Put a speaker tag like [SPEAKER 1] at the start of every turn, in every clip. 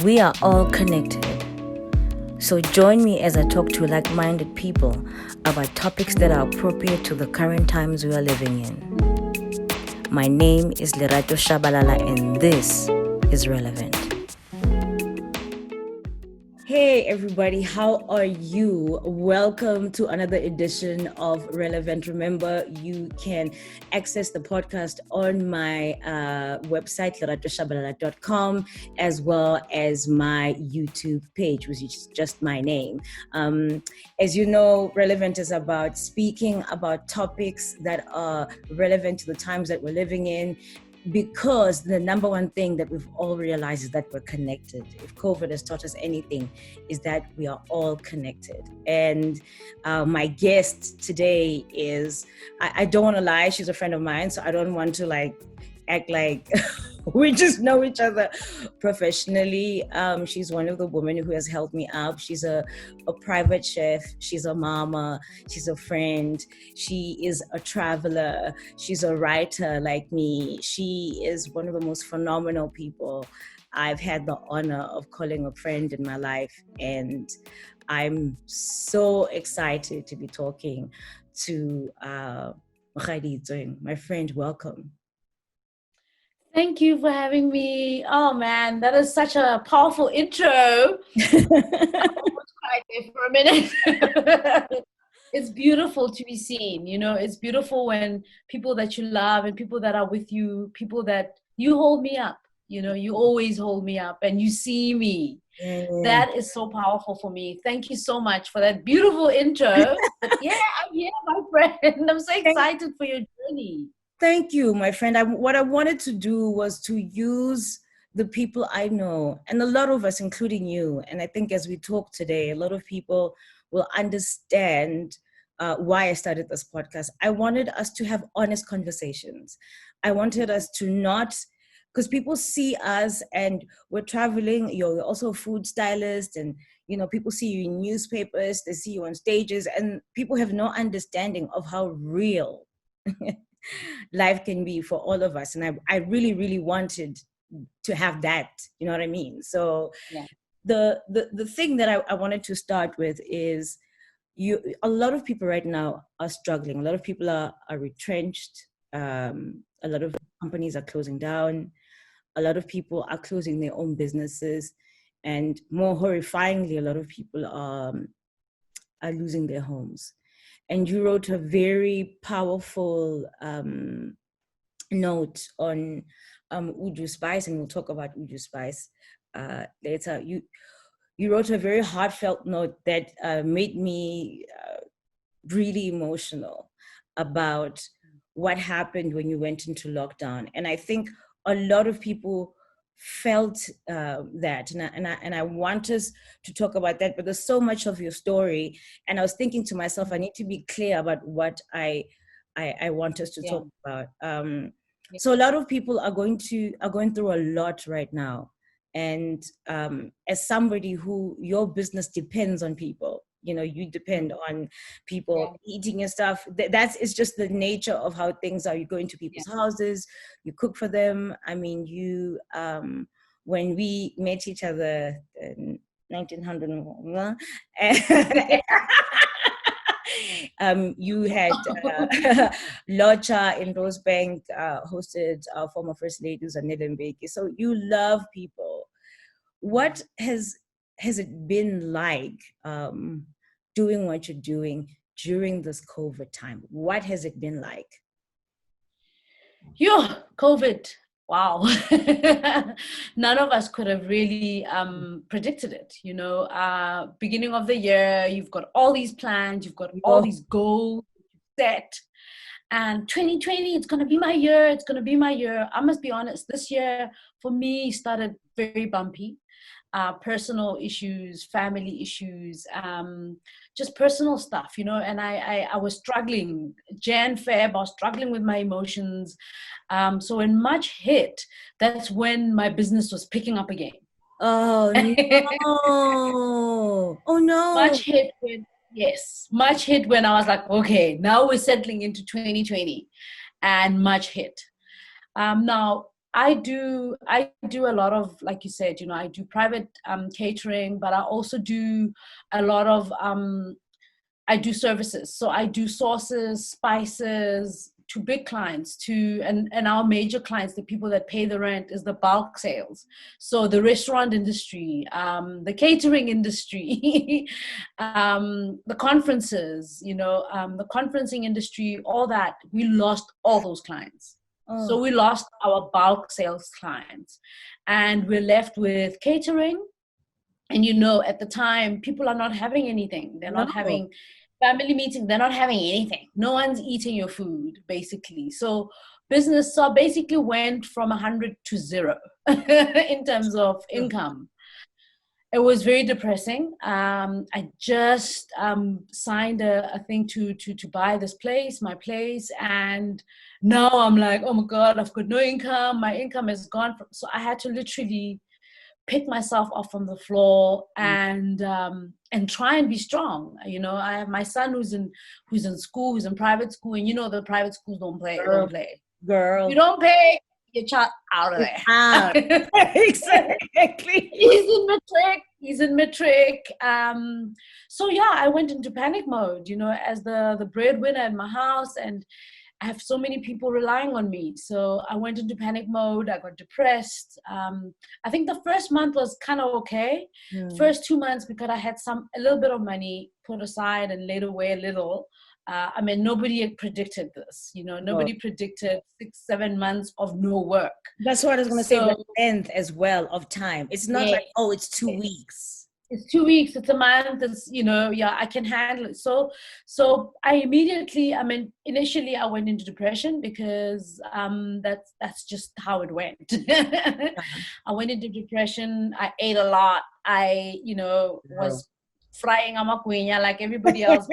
[SPEAKER 1] We are all connected. So join me as I talk to like-minded people about topics that are appropriate to the current times we are living in. My name is Lerato Shabalala and this is Relevant. Hey everybody, how are you? Welcome to another edition of Relevant. Remember, you can access the podcast on my website, leratoshabalala.com, as well as my YouTube page, which is just my name. As you know, Relevant is about speaking about topics that are relevant to the times that we're living in, because the number one thing that we've all realized is that we're connected. If COVID has taught us anything, is that we are all connected. And my guest today is, I don't want to lie, she's a friend of mine, so I don't want to act like we just know each other professionally. She's one of the women who has helped me out. She's a private chef. She's a mama. She's a friend. She is a traveler. She's a writer like me. She is one of the most phenomenal people I've had the honor of calling a friend in my life. And I'm so excited to be talking to Mokgadi Itsweng. My friend, welcome.
[SPEAKER 2] Thank you for having me. Oh man, that is such a powerful intro. I almost cried there for a minute. It's beautiful to be seen. You know, it's beautiful when people that you love and people that are with you, people that you hold me up. You know, you always hold me up and you see me. That is so powerful for me. Thank you so much for that beautiful intro. Yeah, I'm here, my friend. I'm so excited for your journey.
[SPEAKER 1] Thank you, my friend. What I wanted to do was to use the people I know, and a lot of us, including you, and I think as we talk today, a lot of people will understand why I started this podcast. I wanted us to have honest conversations. I wanted us to not, because people see us and we're traveling, you're also a food stylist, and people see you in newspapers, they see you on stages, and people have no understanding of how real life can be for all of us. And I really, really wanted to have that, you know what I mean? So yeah. The thing that I wanted to start with is a lot of people right now are struggling. A lot of people are retrenched. A lot of companies are closing down. A lot of people are closing their own businesses. And more horrifyingly, a lot of people are losing their homes. And you wrote a very powerful note on Uju Spice, and we'll talk about Uju Spice later. You wrote a very heartfelt note that made me really emotional about what happened when you went into lockdown. And I think a lot of people felt that, and I want us to talk about that, but there's so much of your story, and I was thinking to myself, I need to be clear about what I want us to talk about. So a lot of people are going through a lot right now, and as somebody who your business depends on people, you depend on people eating your stuff. It's just the nature of how things are. You go into people's houses, you cook for them. I mean, you when we met each other in 1900, you had Locha in Rosebank hosted our former First Ladies and Mbeki. So you love people. What has it been like doing what you're doing during this COVID time? What has it been like?
[SPEAKER 2] COVID. Wow. None of us could have really predicted it. Beginning of the year, you've got all these plans, you've got all these goals set. And 2020, it's going to be my year. It's going to be my year. I must be honest, this year for me started very bumpy. Personal issues, family issues, just personal stuff, and I was struggling. Feb, I was struggling with my emotions. So when March hit, that's when my business was picking up again.
[SPEAKER 1] Oh, no. Oh, no.
[SPEAKER 2] March hit when I was like, okay, now we're settling into 2020. And March hit. Now, I do a lot of, like you said, I do private catering, but I also do a lot of I do services. So I do sauces, spices to big clients, and our major clients, the people that pay the rent, is the bulk sales. So the restaurant industry, the catering industry, the conferences, the conferencing industry, all that. We lost all those clients. So
[SPEAKER 1] Oh,
[SPEAKER 2] we lost our bulk sales clients, and we're left with catering. And at the time, people are not having anything. They're not
[SPEAKER 1] no.
[SPEAKER 2] having family meetings. They're not having anything. No one's eating your food, basically. So business basically went from 100 to zero in terms of income. It was very depressing. I just signed a thing to buy this place, my place, and now I'm like, oh my God, I've got no income. My income is gone. So I had to literally pick myself up from the floor and try and be strong. I have my son who's in school, who's in private school, and the private schools don't play.
[SPEAKER 1] Girl.
[SPEAKER 2] You don't pay, your child out of there.
[SPEAKER 1] Out. Exactly.
[SPEAKER 2] He's in matric. So yeah, I went into panic mode, as the breadwinner in my house, and I have so many people relying on me. So I went into panic mode. I got depressed. I think the first month was kind of okay. First 2 months, because I had a little bit of money put aside and laid away a little. Nobody had predicted this. Nobody predicted 6-7 months of no work.
[SPEAKER 1] That's what I was going to say, the length as well of time. It's not like, oh, it's 2 weeks.
[SPEAKER 2] It's 2 weeks, it's a month, it's, I can handle it. So I immediately, initially I went into depression because that's just how it went. I went into depression. I ate a lot. I, was frying amakwenya like everybody else.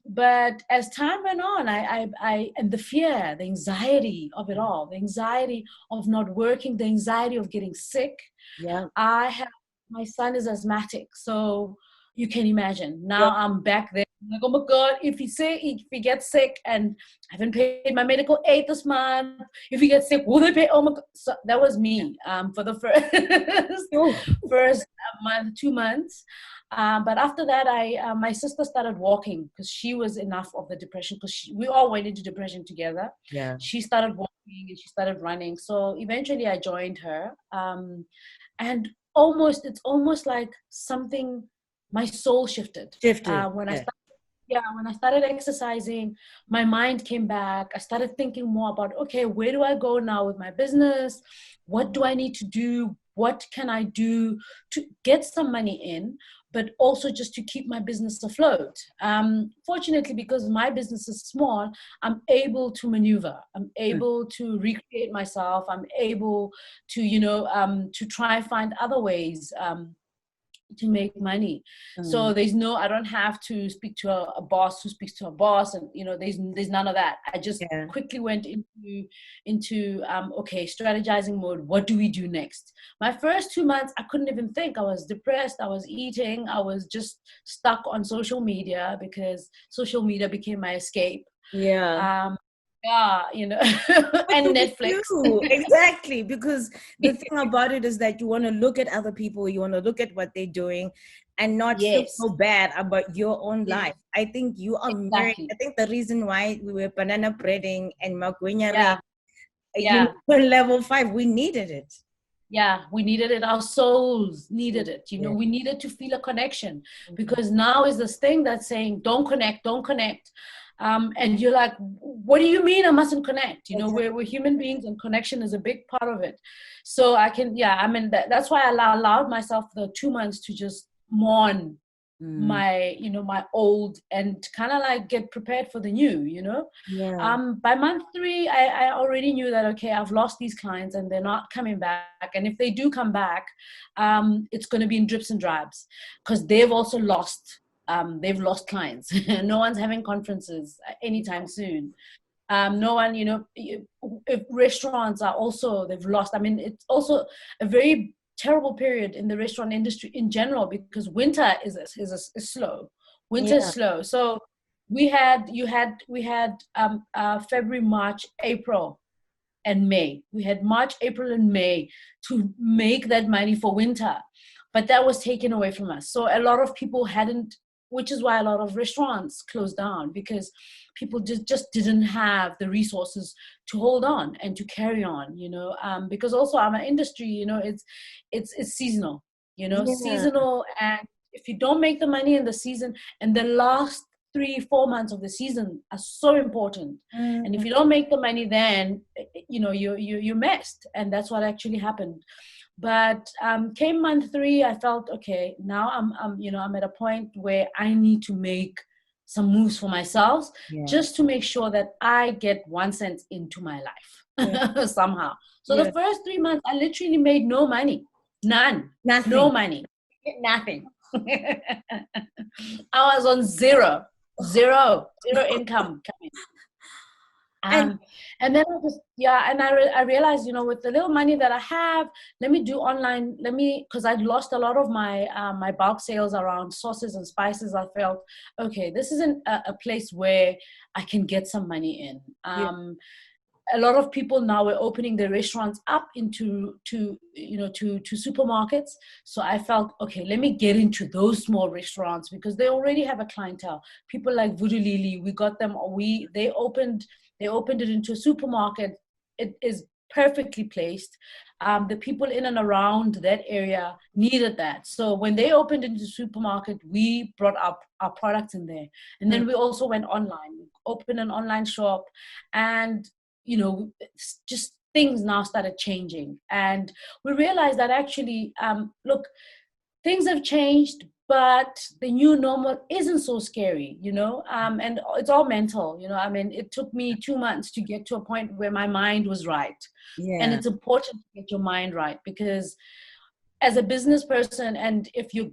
[SPEAKER 2] But as time went on, I and the fear, the anxiety of it all, the anxiety of not working, the anxiety of getting sick.
[SPEAKER 1] Yeah.
[SPEAKER 2] My son is asthmatic, so you can imagine. Now I'm back there. I'm like, oh my God, if he gets sick, and I haven't paid my medical aid this month, if he gets sick, will they pay? Oh my God. So that was me for the first month, 2 months. But after that, my sister started walking because she was enough of the depression, because we all went into depression together.
[SPEAKER 1] Yeah.
[SPEAKER 2] She started walking and she started running. So eventually I joined her. And it's almost like something, my soul shifted. When I started exercising, my mind came back. I started thinking more about, okay, where do I go now with my business? What do I need to do? What can I do to get some money in, but also just to keep my business afloat? Fortunately, because my business is small, I'm able to maneuver. I'm able to recreate myself. I'm able to, to try and find other ways to make money. So I don't have to speak to a boss who speaks to a boss, and there's none of that. I just quickly went into okay, strategizing mode. What do we do next? My first 2 months, I couldn't even think. I was depressed. I was eating. I was just stuck on social media, because social media became my escape. And Netflix.
[SPEAKER 1] Exactly, because the thing about it is that you want to look at other people, you want to look at what they're doing, and not feel so bad about your own life. I think you are married. I think the reason why we were banana breading and magwenya level 5, we needed it.
[SPEAKER 2] Yeah, we needed it. Our souls needed it. We needed to feel a connection, because now is this thing that's saying, don't connect. And you're like, what do you mean I mustn't connect? We're human beings, and connection is a big part of it. So that's why I allowed myself the 2 months to just mourn my old, and kind of like get prepared for the new. By month 3, I already knew that, okay, I've lost these clients and they're not coming back, and if they do come back, it's going to be in drips and drabs, because they've also lost clients. No one's having conferences anytime soon. No one, if restaurants are also, they've lost. It's also a very terrible period in the restaurant industry in general, because winter is slow. Winter's slow. So we had February, March, April, and May. We had March, April, and May to make that money for winter, but that was taken away from us. So a lot of people hadn't, which is why a lot of restaurants closed down, because people just didn't have the resources to hold on and to carry on, because also our industry, it's seasonal, seasonal. And if you don't make the money in the season, and the last 3-4 months of the season are so important. And if you don't make the money, then you're messed. And that's what actually happened. But came month 3, I felt, okay, now I'm at a point where I need to make some moves for myself, just to make sure that I get 1 cent into my life somehow. So the first 3 months, I literally made no money, nothing, no money, nothing. I was on zero income coming. And then I realized, with the little money that I have, let me do online. Because I'd lost a lot of my my bulk sales around sauces and spices. I felt, okay, this isn't a place where I can get some money in. A lot of people now were opening their restaurants up into to supermarkets. So I felt, okay, let me get into those small restaurants, because they already have a clientele. People like Voodoo Lily, we got them. They opened it into a supermarket. It is perfectly placed. The people in and around that area needed that. So when they opened into the supermarket, we brought up our products in there. And then we also went online, we opened an online shop, and just things now started changing. And we realized that actually, look, things have changed, but the new normal isn't so scary, and it's all mental, it took me 2 months to get to a point where my mind was right. And it's important to get your mind right, because as a business person, and if you've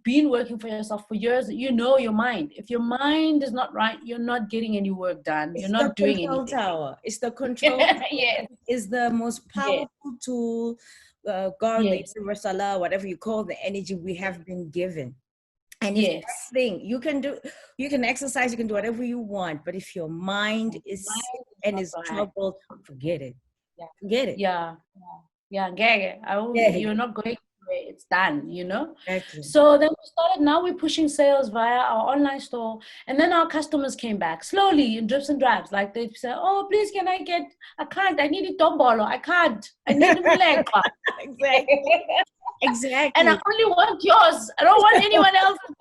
[SPEAKER 2] been working for yourself for years, your mind. If your mind is not right, you're not getting any work done. You're not doing anything.
[SPEAKER 1] It's the control tower. It's the most powerful tool. God, whatever you call the energy we have been given. And it's that thing you can exercise, you can do whatever you want, but if your mind is troubled, forget it. Forget it.
[SPEAKER 2] You're not going away. It's done,
[SPEAKER 1] Exactly.
[SPEAKER 2] So then we started. Now we're pushing sales via our online store, and then our customers came back slowly in drips and drabs. Like they say, "Oh, please, can I get? I can't. I need a tombolo. I can't. I need a mulek."
[SPEAKER 1] Exactly.
[SPEAKER 2] And I only want yours. I don't want anyone else's.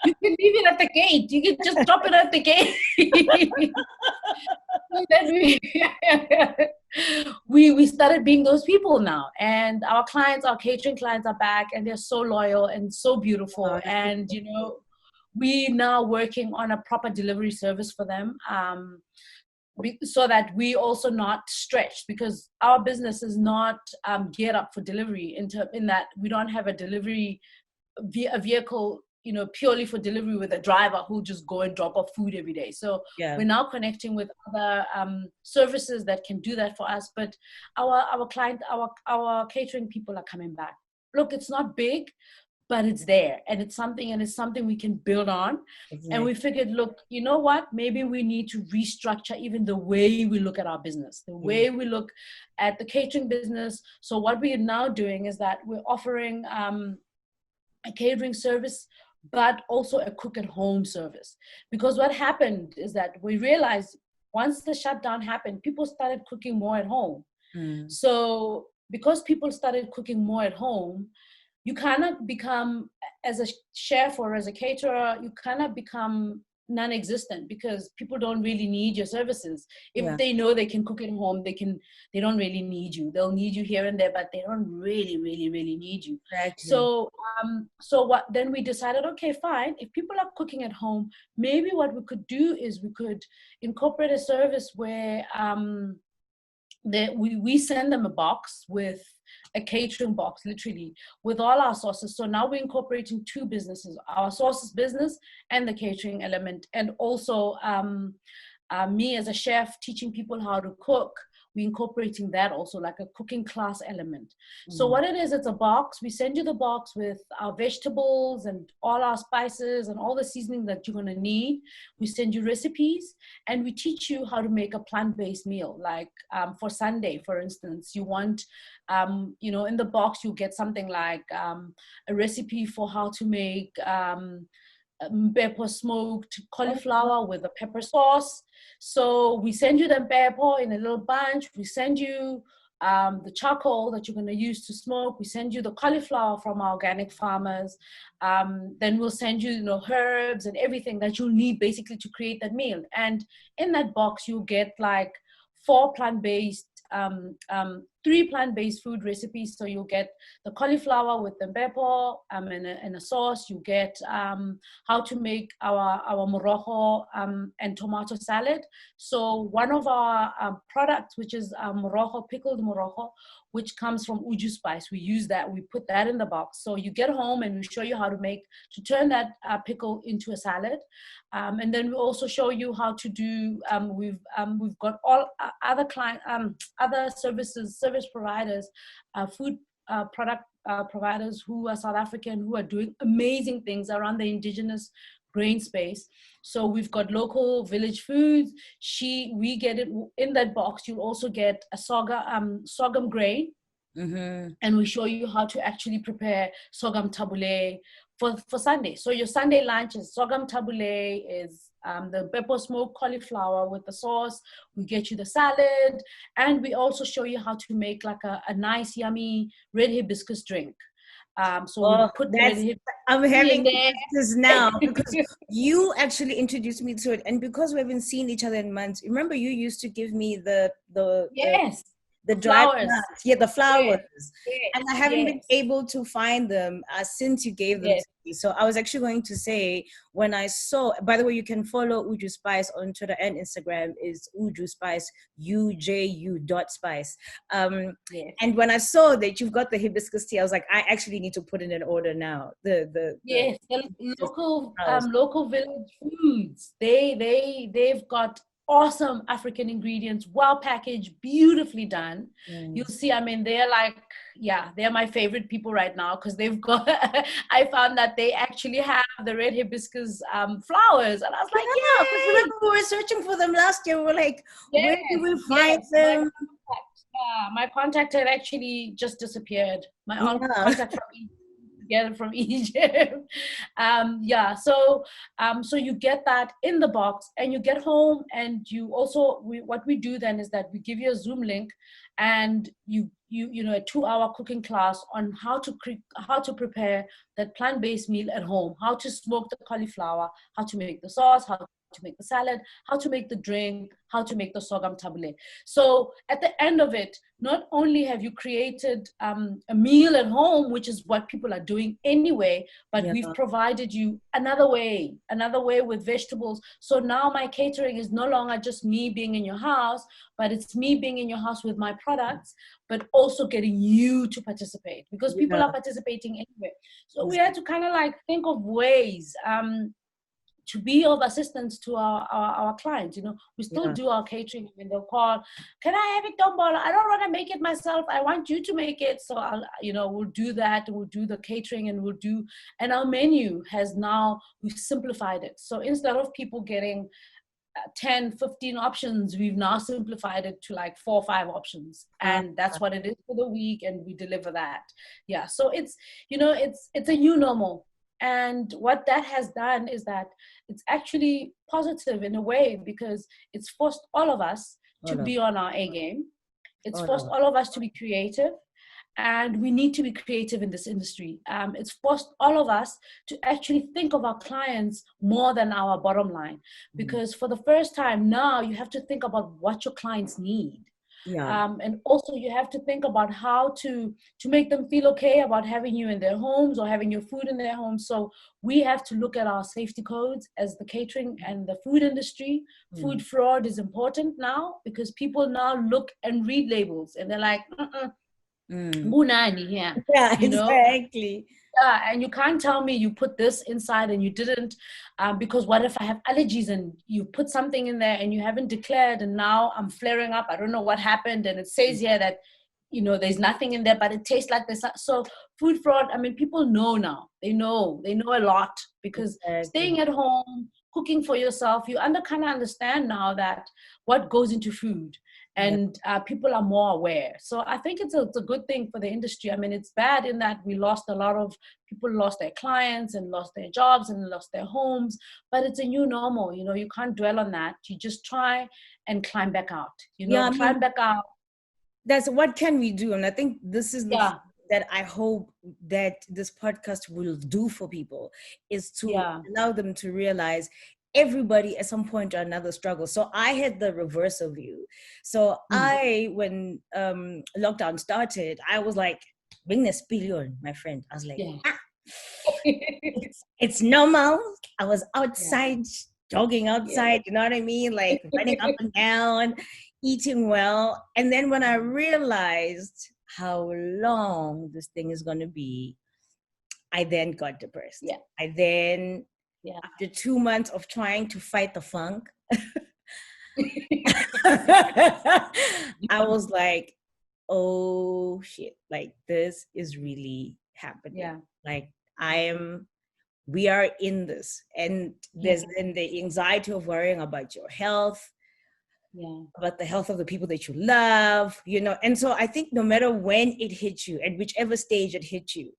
[SPEAKER 2] You can leave it at the gate. You can just drop it at the gate. Then we started being those people now, and our catering clients are back, and they're so loyal and so beautiful. And we now working on a proper delivery service for them, so that we also not stretched, because our business is not geared up for delivery, in that we don't have a delivery vehicle purely for delivery with a driver who just go and drop off food every day. So we're now connecting with other services that can do that for us. But our catering people are coming back. Look, it's not big, but it's there, and it's something we can build on. Exactly. And we figured, look, you know what? Maybe we need to restructure even the way we look at our business, the way we look at the catering business. So what we are now doing is that we're offering a catering service, but also a cook at home service. Because what happened is that we realized once the shutdown happened, people started cooking more at home. So because people started cooking more at home, you cannot become, as a chef or as a caterer, you cannot become non-existent, because people don't really need your services. If they know they can cook at home, they don't really need you. They'll need you here and there, but they don't really need you.
[SPEAKER 1] Exactly.
[SPEAKER 2] So then we decided, okay, fine, if people are cooking at home, maybe what we could do is we could incorporate a service where we send them a box with a catering box, literally, with all our sauces. So now we're incorporating 2 businesses, our sauces business and the catering element. And also me as a chef teaching people how to cook we're incorporating that also, like a cooking class element. So what it is, it's a box. We send you the box with our vegetables and all our spices and all the seasoning that you're going to need. We send you recipes, and we teach you how to make a plant-based meal. Like for Sunday, for instance, you want, in the box, you get something like a recipe for how to make pepper smoked cauliflower with a pepper sauce. So we send you the pepper in a little bunch. We send you the charcoal that you're going to use to smoke. We send you the cauliflower from our organic farmers. Then we'll send you, herbs and everything that you'll need basically to create that meal. And in that box, you'll get like 4 plant-based, 3 plant-based food recipes. So you'll get the cauliflower with the pepper and a sauce. You get how to make our morojo and tomato salad. So one of our products, which is morojo, pickled morojo, which comes from Uju Spice, we use that. We put that in the box. So you get home and we show you how to turn that pickle into a salad. And then we also show you how to do, we've got all other other service providers, food product providers who are South African, who are doing amazing things around the indigenous grain space. So we've got local village foods. We get it in that box. You'll also get a sorghum grain. And we show you how to actually prepare sorghum tabbouleh for Sunday. So your Sunday lunch is sorghum tabbouleh, is the pepper smoked cauliflower with the sauce. We get you the salad, and we also show you how to make like a nice, yummy red hibiscus drink. So we put
[SPEAKER 1] I'm having this now because you actually introduced me to it, and because we haven't seen each other in months. Remember, you used to give me the dried nuts, the flowers, and I haven't been able to find them since you gave them to me. So I was actually going to say, when I saw, by the way, you can follow Uju Spice on Twitter and Instagram, is Uju Spice, UJU.spice. And when I saw that you've got the hibiscus tea, I was like, I actually need to put in an order now. The
[SPEAKER 2] local village foods. They've got awesome African ingredients, well packaged, beautifully done. You'll see, they're my favorite people right now, because they've got, I found that they actually have the red hibiscus flowers. And I was like,
[SPEAKER 1] because remember we were searching for them last year. We were like, where do we find them?
[SPEAKER 2] My contact had actually just disappeared. My contact from Egypt. So you get that in the box, and you get home, and you also, what we do then is that we give you a Zoom link, and you a 2-hour cooking class on how to prepare that plant-based meal at home, how to smoke the cauliflower, how to make the sauce, how to make the salad, how to make the drink, how to make the sorghum tabbouleh. So at the end of it, not only have you created a meal at home, which is what people are doing anyway, but we've provided you another way with vegetables. So now my catering is no longer just me being in your house, but it's me being in your house with my products, but also getting you to participate, because people are participating anyway. So we had to kind of like think of ways to be of assistance to our clients. We still do our catering, and they'll call, can I have it done? I don't want to make it myself. I want you to make it. So we'll do that. We'll do the catering, and our menu has now, we've simplified it. So instead of people getting 10, 15 options, we've now simplified it to like 4 or 5 options, and that's what it is for the week, and we deliver that. So it's a new normal. And what that has done is that it's actually positive in a way, because it's forced all of us to be on our A game. It's forced all of us to be creative, and we need to be creative in this industry. It's forced all of us to actually think of our clients more than our bottom line, because for the first time now, you have to think about what your clients need. And also you have to think about how to make them feel okay about having you in their homes or having your food in their homes. So we have to look at our safety codes as the catering and the food industry. Food fraud is important now, because people now look and read labels, and they're like, Munani here,
[SPEAKER 1] Yeah,
[SPEAKER 2] you know.
[SPEAKER 1] exactly.
[SPEAKER 2] Yeah, and you can't tell me you put this inside and you didn't, because what if I have allergies and you put something in there and you haven't declared and now I'm flaring up? I don't know what happened. And it says here that, you know, there's nothing in there, but it tastes like this. So food fraud, I mean, people know now. They know a lot because
[SPEAKER 1] Exactly.
[SPEAKER 2] staying at home, cooking for yourself, you kind of understand now that what goes into food.
[SPEAKER 1] Yeah.
[SPEAKER 2] And people are more aware. So I think it's a good thing for the industry. I mean, it's bad in that we lost a lot of people, lost their clients and lost their jobs and lost their homes, but it's a new normal. You know, you can't dwell on that. You just try and climb back out, you know,
[SPEAKER 1] Yeah, I
[SPEAKER 2] climb
[SPEAKER 1] mean,
[SPEAKER 2] back out.
[SPEAKER 1] that's what can we do? And I think this is the
[SPEAKER 2] Yeah,
[SPEAKER 1] that I hope that this podcast will do for people, is to
[SPEAKER 2] yeah,
[SPEAKER 1] allow them to realize everybody at some point or another struggles. So I had the reverse of you. So when lockdown started, I was like, bring the billion, my friend. I was like,
[SPEAKER 2] yeah.
[SPEAKER 1] it's normal. I was
[SPEAKER 2] Yeah,
[SPEAKER 1] outside, jogging
[SPEAKER 2] yeah,
[SPEAKER 1] outside, you know what I mean? Like running up and down, eating well. And then when I realized how long this thing is going to be, I then got depressed.
[SPEAKER 2] yeah,
[SPEAKER 1] I then,
[SPEAKER 2] yeah.
[SPEAKER 1] after 2 months of trying to fight the funk, I was like, oh shit, like this is really happening.
[SPEAKER 2] Yeah,
[SPEAKER 1] Like we are in this. And
[SPEAKER 2] yeah,
[SPEAKER 1] there's then the anxiety of worrying about your health,
[SPEAKER 2] yeah.
[SPEAKER 1] about the health of the people that you love, you know. And so I think no matter when it hits you, at whichever stage it hits you,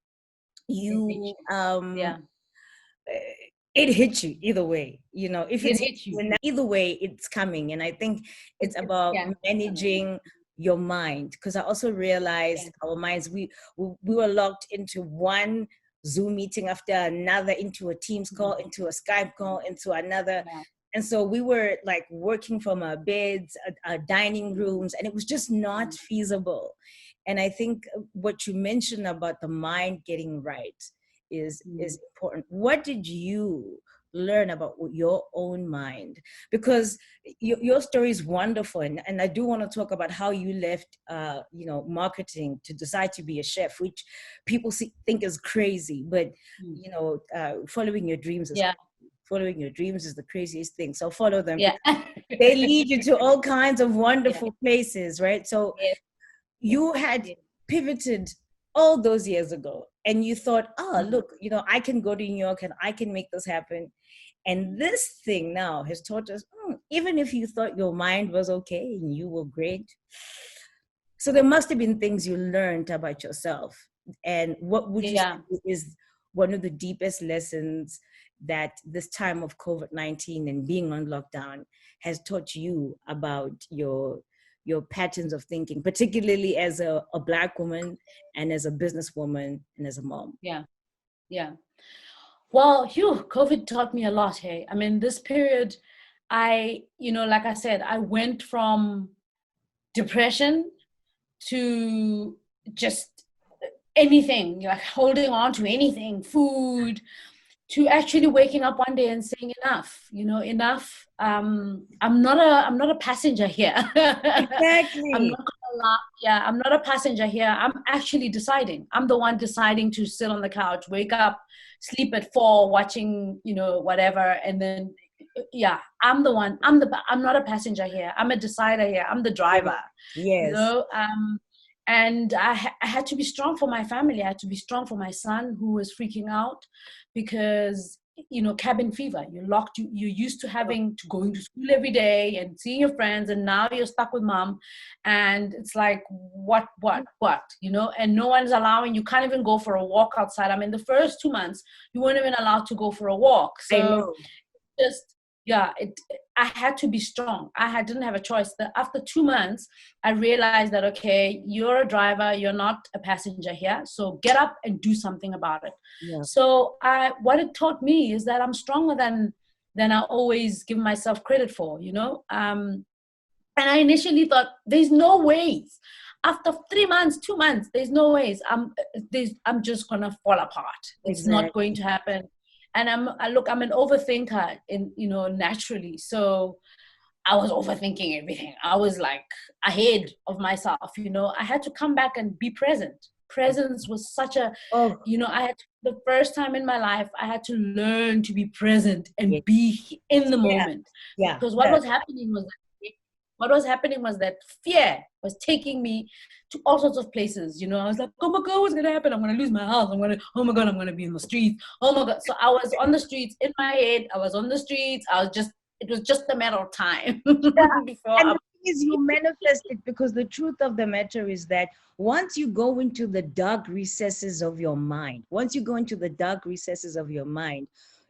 [SPEAKER 1] you
[SPEAKER 2] Yeah,
[SPEAKER 1] it hits you either way, you know. If
[SPEAKER 2] it
[SPEAKER 1] it's
[SPEAKER 2] hits you.
[SPEAKER 1] either way, it's coming. And I think it's about
[SPEAKER 2] Yeah,
[SPEAKER 1] managing your mind, because I also realized our minds, we were locked into one Zoom meeting after another, into a Teams call, into a Skype call, into another.
[SPEAKER 2] yeah,
[SPEAKER 1] And so we were like working from our beds, our dining rooms, and it was just not feasible. And I think what you mentioned about the mind getting right is important. What did you learn about your own mind? Because your story is wonderful, and I do want to talk about how you left you know, marketing to decide to be a chef, which people think is crazy, but you know, following your dreams is
[SPEAKER 2] yeah,
[SPEAKER 1] following your dreams is the craziest thing. So follow them.
[SPEAKER 2] yeah.
[SPEAKER 1] They lead you to all kinds of wonderful places, right? So
[SPEAKER 2] Yes,
[SPEAKER 1] you had
[SPEAKER 2] yes,
[SPEAKER 1] pivoted all those years ago, and you thought, oh,
[SPEAKER 2] yes.
[SPEAKER 1] look, you know, I can go to New York and I can make this happen. And this thing now has taught us, even if you thought your mind was okay and you were great, so there must have been things you learned about yourself. And what would you
[SPEAKER 2] Yeah.
[SPEAKER 1] say is one of the deepest lessons that this time of COVID-19 and being on lockdown has taught you about your patterns of thinking, particularly as a Black woman and as a businesswoman and as a mom?
[SPEAKER 2] Yeah, yeah. Well, COVID taught me a lot. Hey, I mean, this period, you know, like I said, I went from depression to just anything, like holding on to anything, food, to actually waking up one day and saying enough, you know, enough. I'm not a passenger here. I'm
[SPEAKER 1] Exactly.
[SPEAKER 2] not gonna lie. Yeah, I'm not a passenger here. I'm actually deciding. I'm the one deciding to sit on the couch, wake up, sleep at 4, watching, you know, whatever, and then yeah, I'm the one. I'm not a passenger here. I'm a decider here. I'm the driver. You
[SPEAKER 1] Yes.
[SPEAKER 2] know, and I had to be strong for my family. I had to be strong for my son, who was freaking out because, you know, cabin fever. You're used to having to going to school every day and seeing your friends, and now you're stuck with mom, and it's like what, you know, and no one's allowing. You can't even go for a walk outside. I mean, the first 2 months you weren't even allowed to go for a walk.
[SPEAKER 1] I
[SPEAKER 2] So
[SPEAKER 1] know.
[SPEAKER 2] just yeah, I had to be strong. Didn't have a choice. After 2 months, I realized that, okay, you're a driver, you're not a passenger here, so get up and do something about it.
[SPEAKER 1] Yeah.
[SPEAKER 2] So what it taught me is that I'm stronger than I always give myself credit for, you know. And I initially thought, there's no ways. After 3 months, 2 months, there's no ways. I'm just gonna fall apart. It's not going
[SPEAKER 1] Exactly.
[SPEAKER 2] to happen. And I'm an overthinker, in, you know, naturally. So I was overthinking everything. I was like ahead of myself, you know. I had to come back and be present. Presence was such a,
[SPEAKER 1] Oh,
[SPEAKER 2] you know, I had to, the first time in my life, I had to learn to be present
[SPEAKER 1] yeah,
[SPEAKER 2] and be in the
[SPEAKER 1] yeah,
[SPEAKER 2] moment.
[SPEAKER 1] yeah.
[SPEAKER 2] Because what was happening was that fear was taking me to all sorts of places. You know, I was like, oh my God, what's gonna happen? I'm gonna lose my house. Oh my God, I'm gonna be in the streets. Oh my God. So I was on the streets in my head. I was on the streets. It was just a matter of time
[SPEAKER 1] Yeah.
[SPEAKER 2] before
[SPEAKER 1] And
[SPEAKER 2] I.
[SPEAKER 1] the thing is, you manifest it, because the truth of the matter is that once you go into the dark recesses of your mind,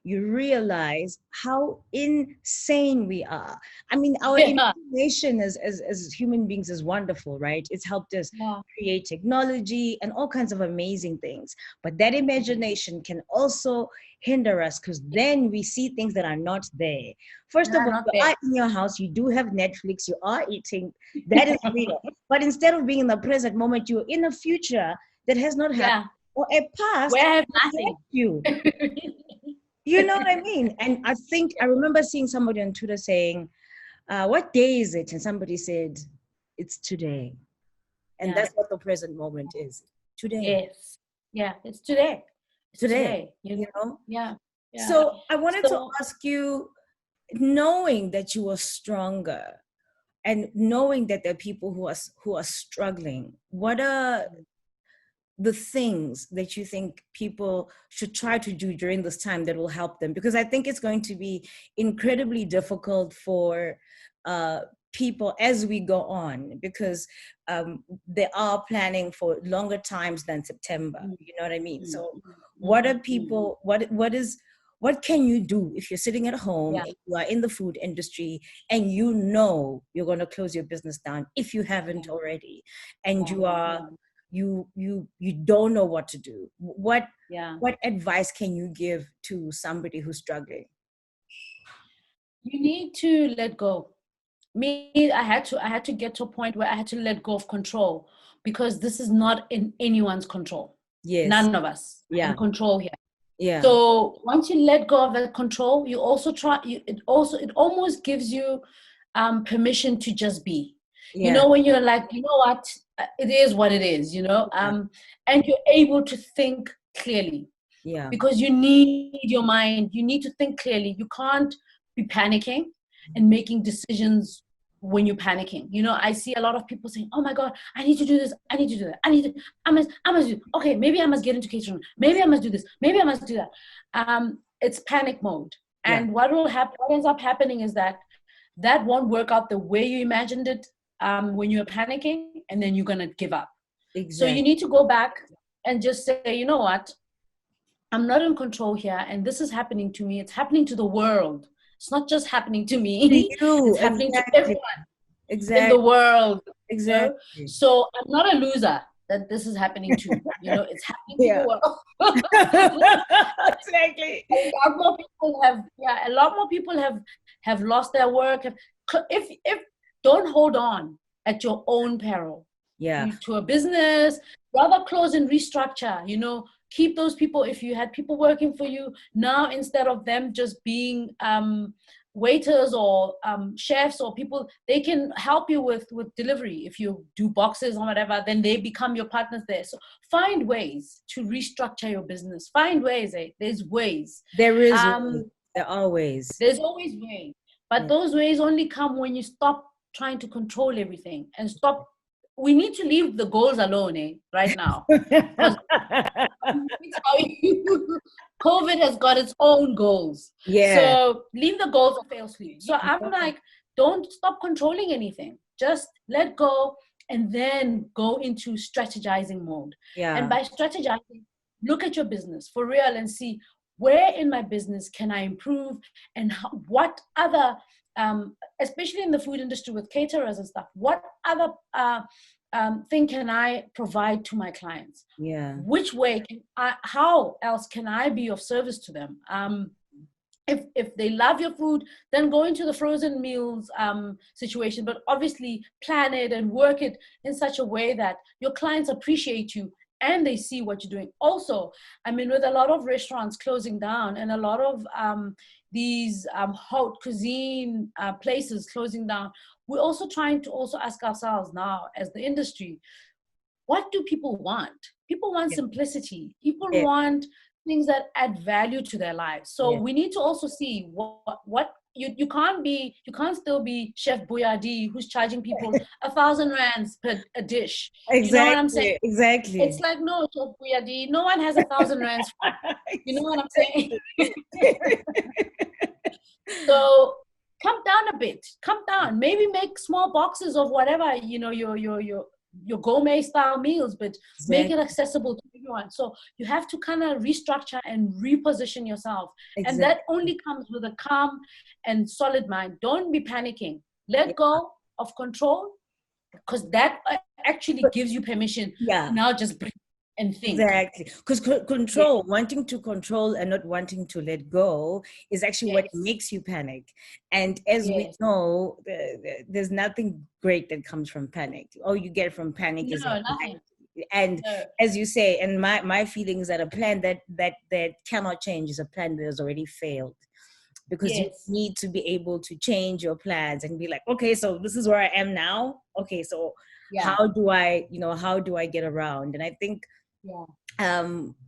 [SPEAKER 1] you realize how insane we are. I mean, our
[SPEAKER 2] Yeah.
[SPEAKER 1] imagination as human beings is wonderful, right? It's helped us
[SPEAKER 2] Yeah.
[SPEAKER 1] create technology and all kinds of amazing things. But that imagination can also hinder us, because then we see things that are not there. First of
[SPEAKER 2] Yeah,
[SPEAKER 1] all,
[SPEAKER 2] not
[SPEAKER 1] you
[SPEAKER 2] there.
[SPEAKER 1] are in your house, you do have Netflix, you are eating, that is real. But instead of being in the present moment, you're in a future that has not happened,
[SPEAKER 2] Yeah.
[SPEAKER 1] or a past
[SPEAKER 2] Where I have
[SPEAKER 1] that
[SPEAKER 2] nothing.
[SPEAKER 1] left you. You know what I mean? And I remember seeing somebody on Twitter saying, what day is it? And somebody said, it's today. And
[SPEAKER 2] Yeah.
[SPEAKER 1] that's what the present moment is. Today.
[SPEAKER 2] Yes. Yeah. It's today. It's
[SPEAKER 1] Today.
[SPEAKER 2] today. You
[SPEAKER 1] You
[SPEAKER 2] know.
[SPEAKER 1] know?
[SPEAKER 2] Yeah. Yeah.
[SPEAKER 1] So I wanted to
[SPEAKER 2] So
[SPEAKER 1] ask you, knowing that you are stronger and knowing that there are people who are struggling, what are the things that you think people should try to do during this time that will help them? Because I think it's going to be incredibly difficult for uh, people as we go on, because they are planning for longer times than September.
[SPEAKER 2] mm,
[SPEAKER 1] You know what I mean?
[SPEAKER 2] mm,
[SPEAKER 1] So
[SPEAKER 2] mm,
[SPEAKER 1] what are
[SPEAKER 2] mm.
[SPEAKER 1] people, what can you do if you're sitting at home
[SPEAKER 2] Yeah.
[SPEAKER 1] and you are in the food industry and you know you're going to close your business down if you haven't
[SPEAKER 2] Yeah.
[SPEAKER 1] already, and
[SPEAKER 2] Yeah.
[SPEAKER 1] you are
[SPEAKER 2] Yeah.
[SPEAKER 1] you don't know what to do?
[SPEAKER 2] Yeah.
[SPEAKER 1] What advice can you give to somebody who's struggling?
[SPEAKER 2] You need to let go. Me, I had to get to a point where I had to let go of control, because this is not in anyone's control.
[SPEAKER 1] Yes.
[SPEAKER 2] None of us are in
[SPEAKER 1] Yeah.
[SPEAKER 2] control here.
[SPEAKER 1] Yeah.
[SPEAKER 2] So once you let go of that control, you also it almost gives you permission to just be. You
[SPEAKER 1] Yeah.
[SPEAKER 2] know, when you're like, you know what, it is what it is, you know,
[SPEAKER 1] Yeah.
[SPEAKER 2] and you're able to think clearly,
[SPEAKER 1] Yeah.
[SPEAKER 2] because you need your mind. You need to think clearly. You can't be panicking and making decisions when you're panicking. You know, I see a lot of people saying, "Oh my God, I need to do this. I need to do that. I must do. Okay, maybe I must get into catering. Maybe I must do this. Maybe I must do that." It's panic mode,
[SPEAKER 1] Yeah.
[SPEAKER 2] and what will happen? What ends up happening is that won't work out the way you imagined it when you're panicking, and then you're gonna give up. So you
[SPEAKER 1] Exactly.
[SPEAKER 2] need to go back and just say, you know what? I'm not in control here, and this is happening to me. It's happening to the world. It's not just happening to
[SPEAKER 1] To
[SPEAKER 2] me.
[SPEAKER 1] you.
[SPEAKER 2] It's happening to
[SPEAKER 1] Exactly.
[SPEAKER 2] everyone in the
[SPEAKER 1] Exactly.
[SPEAKER 2] world. You know?
[SPEAKER 1] Exactly.
[SPEAKER 2] So I'm not a loser that this is happening to. You know, it's happening to the
[SPEAKER 1] Yeah.
[SPEAKER 2] world.
[SPEAKER 1] Exactly.
[SPEAKER 2] A lot more people have, yeah, a lot more people have lost their work. If don't hold on at your own peril
[SPEAKER 1] Yeah.
[SPEAKER 2] to a business, rather close and restructure. You know, keep those people. If you had people working for you now, instead of them just being waiters or chefs or people, they can help you with delivery. If you do boxes or whatever, then they become your partners there. So find ways to restructure your business. Find ways. There's ways.
[SPEAKER 1] There is ways.
[SPEAKER 2] um
[SPEAKER 1] There are ways.
[SPEAKER 2] there's always ways, but
[SPEAKER 1] Yeah.
[SPEAKER 2] those ways only come when you stop trying to control everything and stop. We need to leave the goals alone, right now, because COVID has got its own goals.
[SPEAKER 1] Yeah.
[SPEAKER 2] So leave the goals or fail sleep. So I'm like, don't stop controlling anything. Just let go and then go into strategizing mode. And
[SPEAKER 1] Yeah.
[SPEAKER 2] by strategizing, look at your business for real and see where in my business can I improve, and what other, especially in the food industry with caterers and stuff, what other thing can I provide to my clients?
[SPEAKER 1] Yeah.
[SPEAKER 2] Which way how else can I be of service to them? If they love your food, then go into the frozen meals situation, but obviously plan it and work it in such a way that your clients appreciate you and they see what you're doing. Also, I mean, with a lot of restaurants closing down and a lot of these haute cuisine places closing down, we're also trying to also ask ourselves now as the industry, what do people want? People want simplicity. People want things that add value to their lives. So we need to also see what you can't still be Chef Boyardee who's charging people 1,000 rands per a dish.
[SPEAKER 1] Exactly.
[SPEAKER 2] You know what I'm saying?
[SPEAKER 1] Exactly.
[SPEAKER 2] It's like, no, Chef Boyardee, no one has 1,000 rands. You know what I'm saying? So come down a bit. Come down. Maybe make small boxes of whatever, you know, your gourmet style meals, but make it accessible to everyone. So you have to kind of restructure and reposition yourself. And that only comes with a calm and solid mind. Don't be panicking. Let go of control, because that actually gives you permission to now just breathe and think.
[SPEAKER 1] Exactly. Because control, wanting to control and not wanting to let go is actually what makes you panic. And as we know, there's nothing great that comes from panic. All you get from panic is
[SPEAKER 2] nothing.
[SPEAKER 1] And as you say, and my feelings that a plan that cannot change is a plan that has already failed. Because you need to be able to change your plans and be like, okay, so this is where I am now. Okay, so how do I get around? And I think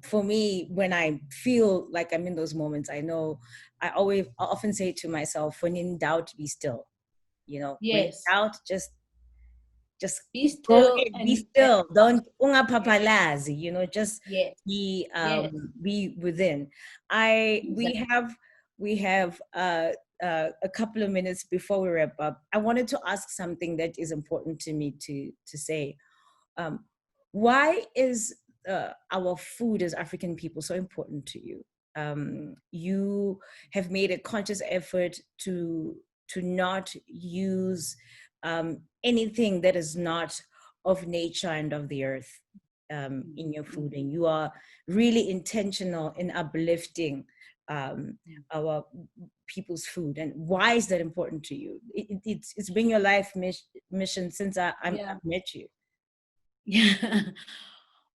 [SPEAKER 1] for me, when I feel like I'm in those moments, I often say to myself, when in doubt, be still. You know, when in doubt, just
[SPEAKER 2] be still.
[SPEAKER 1] Be still. Don't ungapapalazi, you know, just be within. We have a couple of minutes before we wrap up. I wanted to ask something that is important to me to say. Why is our food as African people so important to you? You have made a conscious effort to not use anything that is not of nature and of the earth in your food, and you are really intentional in uplifting our people's food. And why is that important to you? It's been your life mission since I've met you.
[SPEAKER 2] Yeah.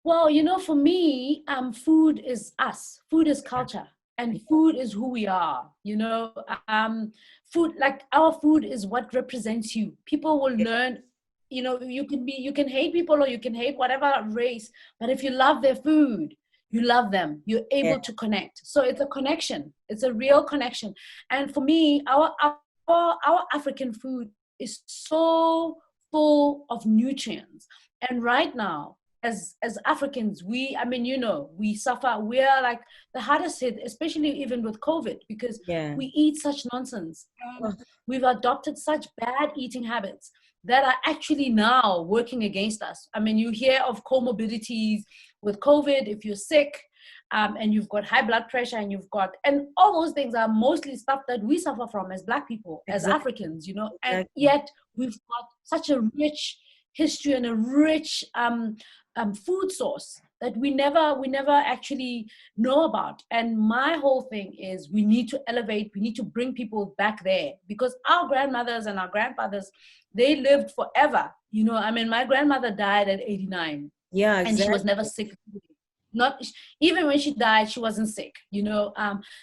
[SPEAKER 2] Well, you know, for me, food is us. Food is culture, and food is who we are. You know, food, like our food is what represents you. People will learn. You know, you can hate people or you can hate whatever race, but if you love their food, you love them. You're able to connect. So it's a connection. It's a real connection. And for me, our African food is so full of nutrients. And right now, as Africans, we suffer. We are like the hardest hit, especially even with COVID, because we eat such nonsense. And we've adopted such bad eating habits that are actually now working against us. I mean, you hear of comorbidities with COVID. If you're sick and you've got high blood pressure and all those things are mostly stuff that we suffer from as Black people, as Africans, you know, and yet we've got such a rich history and a rich food source that we never actually know about. And my whole thing is we need to elevate, we need to bring people back there, because our grandmothers and our grandfathers, they lived forever. You know, I mean, my grandmother died at 89.
[SPEAKER 1] Yeah, exactly.
[SPEAKER 2] And she was never sick. Not even when she died, she wasn't sick, you know.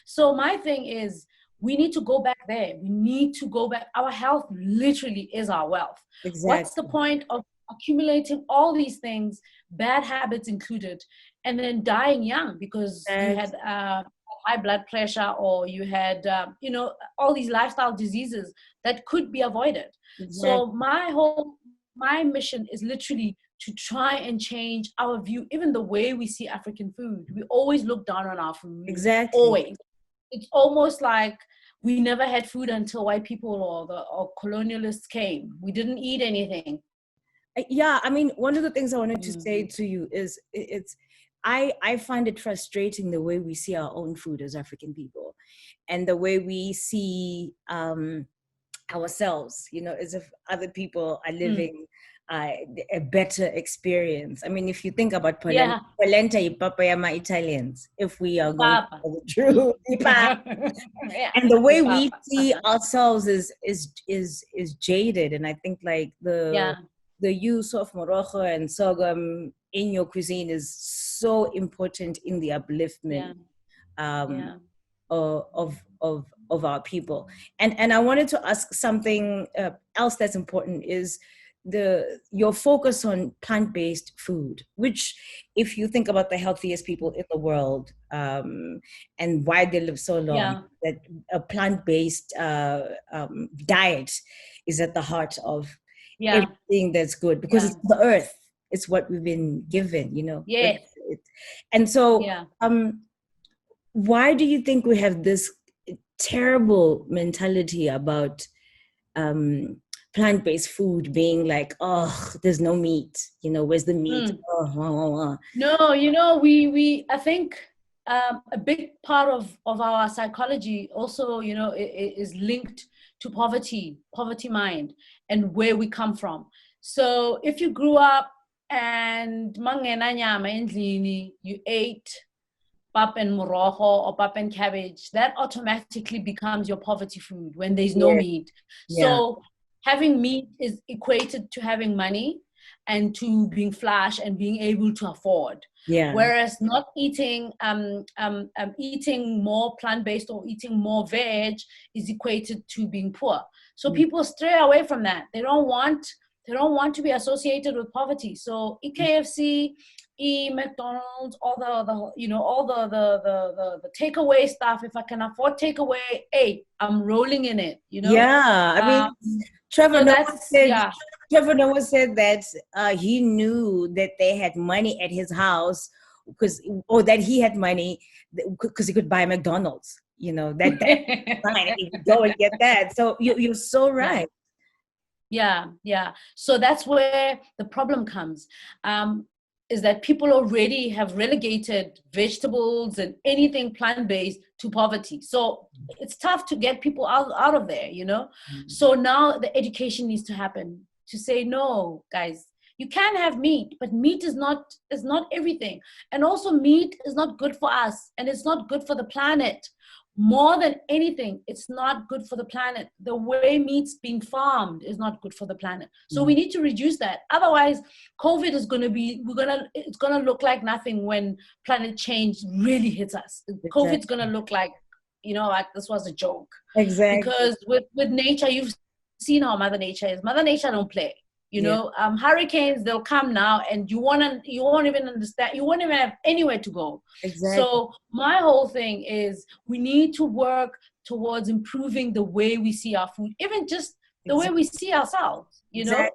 [SPEAKER 2] So my thing is, we need to go back there. We need to go back. Our health literally is our wealth. Exactly. What's the point of accumulating all these things, bad habits included, and then dying young because you had high blood pressure or you had, all these lifestyle diseases that could be avoided. Exactly. So my mission is literally to try and change our view, even the way we see African food. We always look down on our food.
[SPEAKER 1] Exactly.
[SPEAKER 2] Always. It's almost like we never had food until white people or colonialists came. We didn't eat anything.
[SPEAKER 1] Yeah, I mean, one of the things I wanted to say to you is I find it frustrating the way we see our own food as African people, and the way we see ourselves, you know, as if other people are living a better experience. I mean, if you think about polenta y Italians, if we are going for the true and the way we see ourselves is jaded. And I think like the the use of morojo and sorghum in your cuisine is so important in the upliftment of our people. And I wanted to ask something else that's important is your focus on plant-based food, which, if you think about the healthiest people in the world and why they live so long, that a plant-based diet is at the heart of everything that's good, because it's the earth, it's what we've been given, you know. And so why do you think we have this terrible mentality about plant-based food being like, oh, there's no meat, you know, where's the meat?
[SPEAKER 2] No, you know, I think a big part of our psychology also, you know, is linked to poverty mind, and where we come from. So if you grew up and you ate pap and morojo or pap and cabbage, that automatically becomes your poverty food when there's no meat. So having meat is equated to having money and to being flash and being able to afford. Whereas not eating eating more plant-based or eating more veg is equated to being poor. So people stray away from that. They don't want to be associated with poverty. So KFC, McDonald's, all the you know, all the takeaway stuff. If I can afford takeaway, hey, I'm rolling in it. You know.
[SPEAKER 1] I mean, Trevor Noah said that he knew that they had money at his house that he had money because he could buy McDonald's. You know, that's fine. He could go and get that. So you're so right.
[SPEAKER 2] Yeah. So that's where the problem comes. Is that people already have relegated vegetables and anything plant-based to poverty. So it's tough to get people out of there, you know? So now the education needs to happen to say, no, guys, you can have meat, but meat is not everything. And also meat is not good for us, and it's not good for the planet. More than anything, it's not good for the planet. The way meat's being farmed is not good for the planet. So we need to reduce that. Otherwise, COVID is it's gonna look like nothing when planet change really hits us. COVID's gonna look like, you know, like this was a joke.
[SPEAKER 1] Exactly.
[SPEAKER 2] Because with nature, you've seen how Mother Nature is. Mother Nature don't play. You know, hurricanes, they'll come now, and you won't even understand. You won't even have anywhere to go.
[SPEAKER 1] Exactly.
[SPEAKER 2] So my whole thing is we need to work towards improving the way we see our food, even just the way we see ourselves, you know?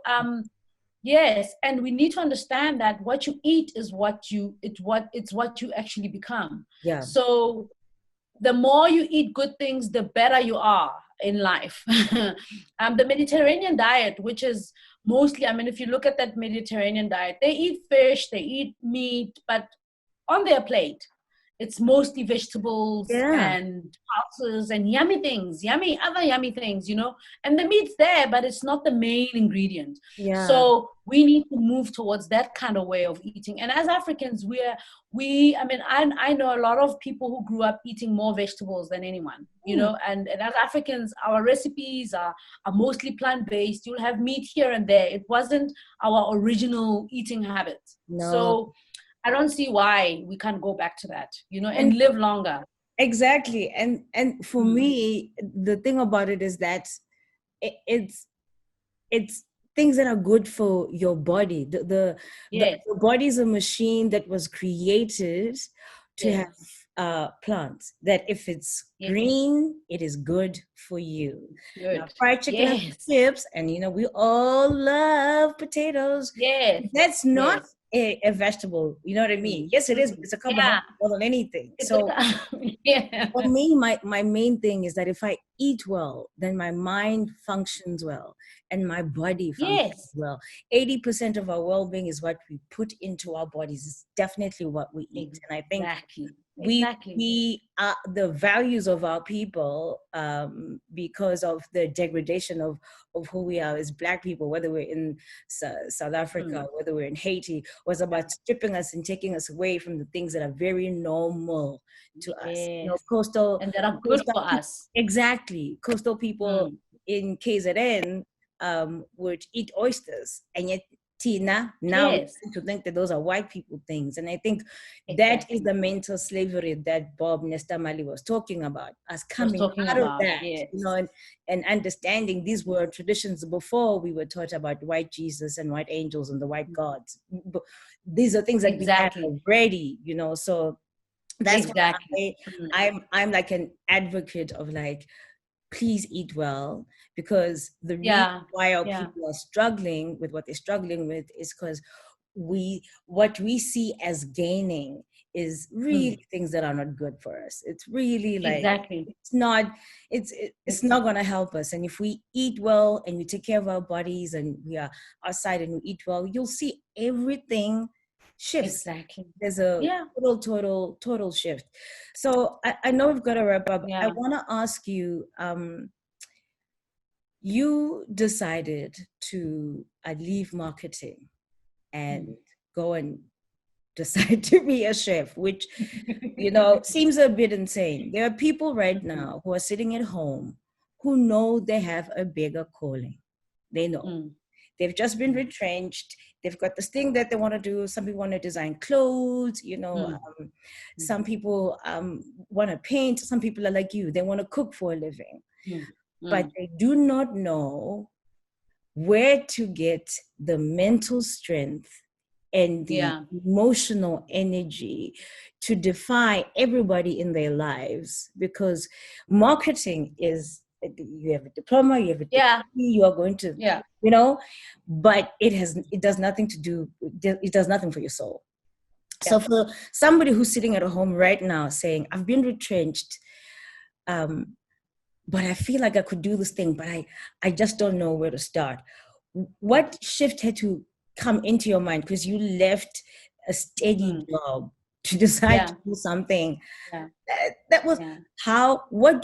[SPEAKER 2] Yes. And we need to understand that what you eat is what you actually become. So the more you eat good things, the better you are in life. The Mediterranean diet, which is mostly, I mean, if you look at that Mediterranean diet, they eat fish, they eat meat, but on their plate, it's mostly vegetables and pulses and other yummy things, you know, and the meat's there, but it's not the main ingredient. So we need to move towards that kind of way of eating. And as Africans, I know a lot of people who grew up eating more vegetables than anyone, you know, and as Africans, our recipes are mostly plant-based. You'll have meat here and there. It wasn't our original eating habits. So I don't see why we can't go back to that, you know, and live longer.
[SPEAKER 1] Exactly. And for me, the thing about it is that it's things that are good for your body. The body is a machine that was created to have plants, that if it's green, it is good for you. Now, fried chicken and chips, and you know, we all love potatoes. That's not a vegetable, you know what I mean? Yes, it is. It's a carbohydrate more than anything. So for me, my main thing is that if I eat well, then my mind functions well and my body functions well. 80% of our well-being is what we put into our bodies. It's definitely what we eat. And I think we are the values of our people, because of the degradation of who we are as Black people, whether we're in South Africa, whether we're in Haiti, was about stripping us and taking us away from the things that are very normal to us. You know, coastal,
[SPEAKER 2] and that are good for us.
[SPEAKER 1] Exactly. Coastal people in KZN would eat oysters, and yet Tina, now
[SPEAKER 2] Yes,
[SPEAKER 1] to think that those are white people things. And I think that is
[SPEAKER 2] exactly.
[SPEAKER 1] the mental slavery that Bob Nestamali was talking about, us
[SPEAKER 2] Was
[SPEAKER 1] coming
[SPEAKER 2] talking
[SPEAKER 1] out of
[SPEAKER 2] about,
[SPEAKER 1] that,
[SPEAKER 2] yes.
[SPEAKER 1] and understanding these were traditions before we were taught about white Jesus and white angels and the white gods. These are things that we had
[SPEAKER 2] Exactly.
[SPEAKER 1] already, so that's
[SPEAKER 2] Exactly.
[SPEAKER 1] why I'm like an advocate of like, please eat well, because the reason
[SPEAKER 2] Yeah.
[SPEAKER 1] why our
[SPEAKER 2] Yeah.
[SPEAKER 1] people are struggling with what they're struggling with is because what we see as gaining is really things that are not good for us. It's really like
[SPEAKER 2] Exactly.
[SPEAKER 1] it's not going to help us. And if we eat well and we take care of our bodies and we are outside and we eat well, you'll see everything shifts.
[SPEAKER 2] Exactly.
[SPEAKER 1] There's a
[SPEAKER 2] Yeah.
[SPEAKER 1] total shift. So I know we've got to wrap up. I
[SPEAKER 2] Yeah.
[SPEAKER 1] want to ask you, you decided to leave marketing and go and decide to be a chef, which, seems a bit insane. There are people right now who are sitting at home who know they have a bigger calling. They know. They've just been retrenched. They've got this thing that they want to do. Some people want to design clothes, some people want to paint. Some people are like you. They want to cook for a living. But they do not know where to get the mental strength and the emotional energy to defy everybody in their lives, because marketing is, you have a diploma, you have a degree, you are going to, but it does nothing to do, it does nothing for your soul. So for somebody who's sitting at home right now saying, I've been retrenched, but I feel like I could do this thing, but I just don't know where to start. What shift had to come into your mind? Because you left a steady job to decide to do something. That was who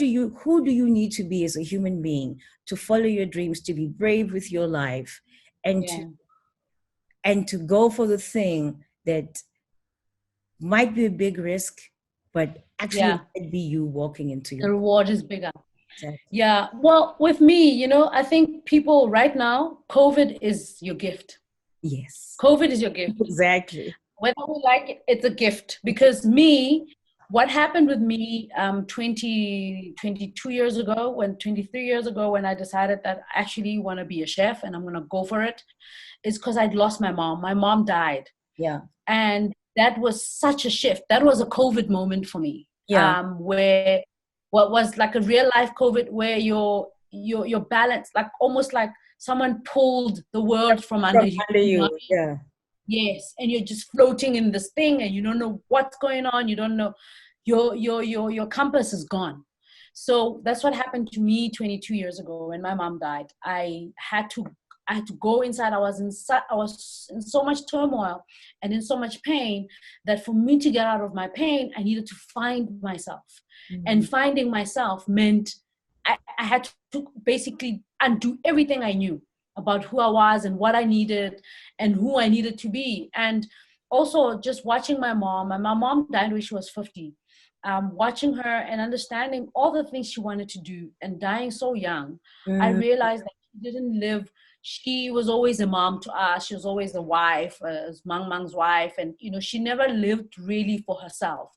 [SPEAKER 1] do you need to be as a human being to follow your dreams, to be brave with your life, and to go for the thing that might be a big risk, but actually might be you walking into your...
[SPEAKER 2] The reward is bigger.
[SPEAKER 1] Exactly.
[SPEAKER 2] Yeah. Well, with me, I think people right now, COVID is your gift.
[SPEAKER 1] Yes.
[SPEAKER 2] COVID is your gift.
[SPEAKER 1] Exactly.
[SPEAKER 2] Whether we like it, it's a gift. Because what happened with me 22 years ago, 23 years ago, when I decided that I actually want to be a chef and I'm going to go for it, is because I'd lost my mom. My mom died.
[SPEAKER 1] Yeah.
[SPEAKER 2] And that was such a shift. That was a COVID moment for me.
[SPEAKER 1] Yeah.
[SPEAKER 2] Where what was like a real life COVID, where your balance, like almost like someone pulled the world from under you.
[SPEAKER 1] Yeah.
[SPEAKER 2] Yes, and you're just floating in this thing, and you don't know what's going on. You don't know, your compass is gone. So that's what happened to me 22 years ago when my mom died. I had to go inside. I was in so much turmoil and in so much pain that for me to get out of my pain, I needed to find myself. And finding myself meant I had to basically undo everything I knew about who I was and what I needed and who I needed to be. And also just watching my mom. My mom died when she was 50. Watching her and understanding all the things she wanted to do and dying so young, I realized that she didn't live. She was always a mom to us. She was always a wife, Mang Mang's wife. And, she never lived really for herself.